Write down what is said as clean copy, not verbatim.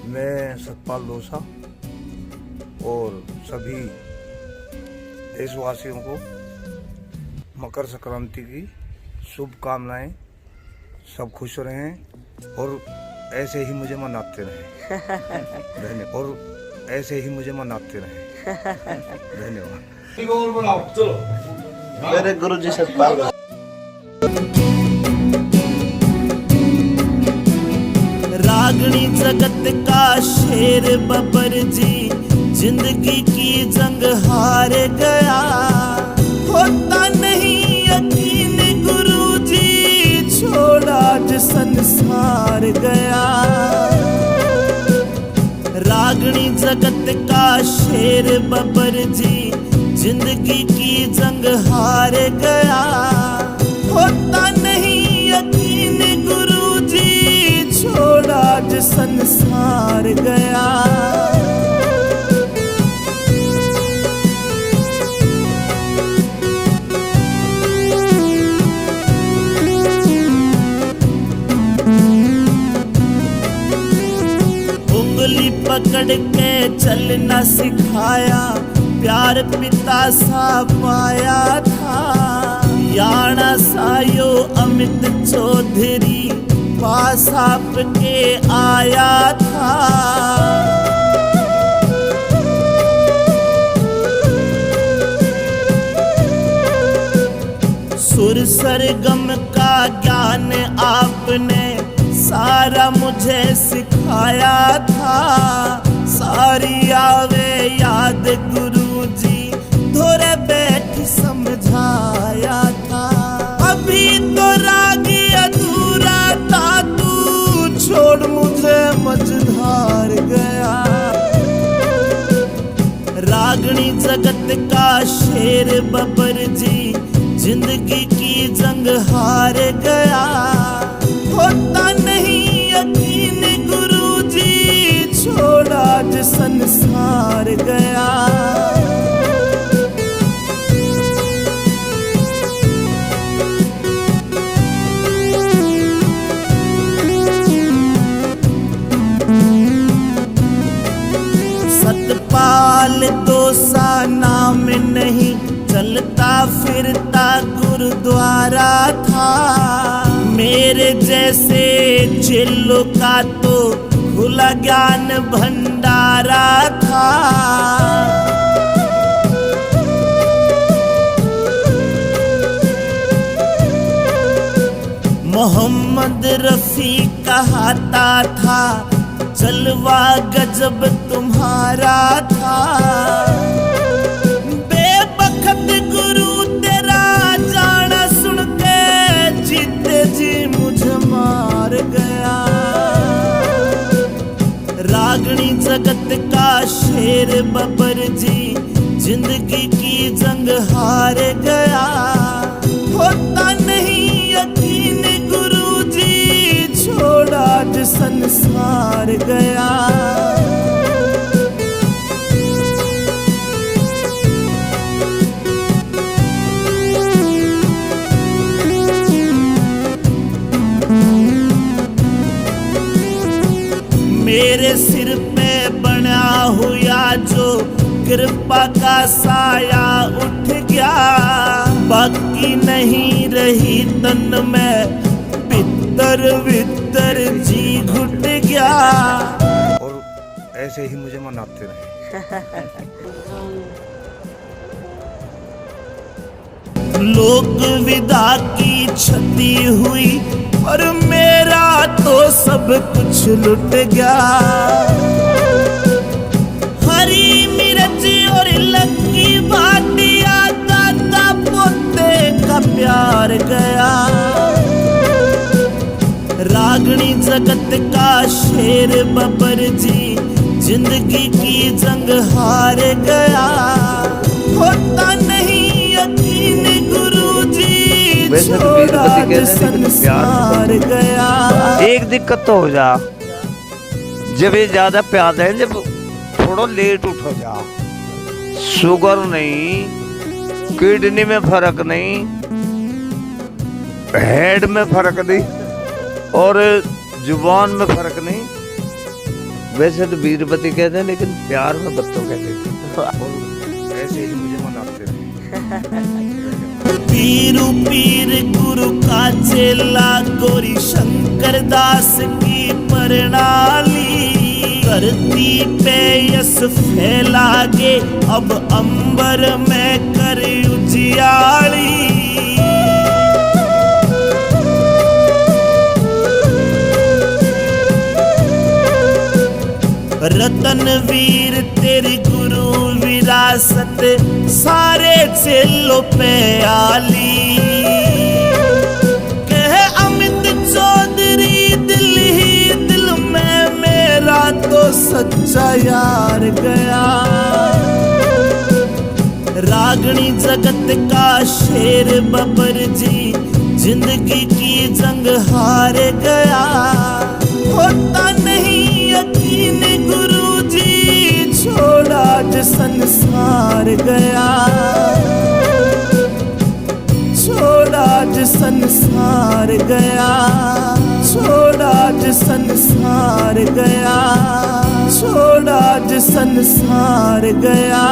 मैं सतपाल दोसा और सभी देशवासियों को मकर संक्रांति की शुभकामनाएं। सब खुश रहें और ऐसे ही मुझे मनाते रहें। धन्यवाद। और ऐसे ही मुझे मनाते रहें। धन्यवाद। चलो मेरे गुरुजी सतपाल। रागणी जगत का शेर बबर जी जिंदगी की जंग हार गया। होता नहीं यकीन गुरुजी छोड़ा आज संसार गया। रागणी जगत का शेर बबर जी जिंदगी की जंग हार गया। होता नहीं यकीन गुरुजी छोड़ा आज संसार गया। उंगली पकड़ के चलना सिखाया, प्यार पिता सा पाया था। याना सायो अमित चौधरी पास आपके आया था। सुर सरगम का ज्ञान आपने सारा मुझे सिखाया था। सारी आवे याद गुरुजी धोरे बैठ समझाया था। अभी तो रागी अधूरा था, तू छोड़ मुझे मझधार गया। रागणी जगत का शेर बबर जी जिंदगी की जंग हार गया। होता नहीं यकीन गुरुजी छोड़ा आज संसार गया। सतपाल दोसा नाम नहीं, चलता फिरता गुरुद्वारा था। मेरे जैसे चेलों का तो खुला ज्ञान भंडारा था। मोहम्मद रफी कहता था, जलवा गजब तुम्हारा था। बेबखत गुरु तेरा जाना सुन के जीते जी मुझे मार गया। रागणी जगत का शेर बबर जी जिंदगी की जंग हार गया। होता नहीं यकीन गुरुजी छोड़ा आज संसार गया। मेरे सिर पे बना हुआ जो कृपा का साया उठ गया। बाकी नहीं रही तन में बितर बितर जी घुट गया। और ऐसे ही मुझे मनाते रहें। लोक विदा की क्षति हुई और मेरा तो सब कुछ लुट गया। हरी मिर्च और लक्की भाटिया दादा पोते का प्यार गया। रागणी जगत का शेर बबर जी जिंदगी की जंग हार गया। होता नहीं यकीन गुरुजी छोड़ा आज संसार गया। एक दिक्कत तो हो जा, जब ये ज्यादा प्याद है, जब थोड़ा लेट उठो जा। शुगर नहीं, किडनी में फर्क नहीं, हेड में फर्क नहीं और जुबान में फर्क नहीं, वैसे तो वीरवती कहते हैं लेकिन प्यार में बत्तों कहते थे। और ऐसे ही मुझे मनाते रहे। पीरू पीर गुरु का चेला गोरी शंकर दास की प्रणाली, धरती पे यस फैलागे अब अंबर में कर उजियाली। रतन वीर तेरी गुरु विरासत सारे चेलों पे आली। कह अमित चौधरी दिल ही दिल में मेरा तो सच्चा यार गया। रागणी जगत का शेर बबर जी जिंदगी की जंग हार गया। होता नहीं यकीन गुरु जी छोड़ा जो संसार गया। छोड़ा जो संसार गया। छोड़ा जो संसार गया। छोड़ा जो संसार गया।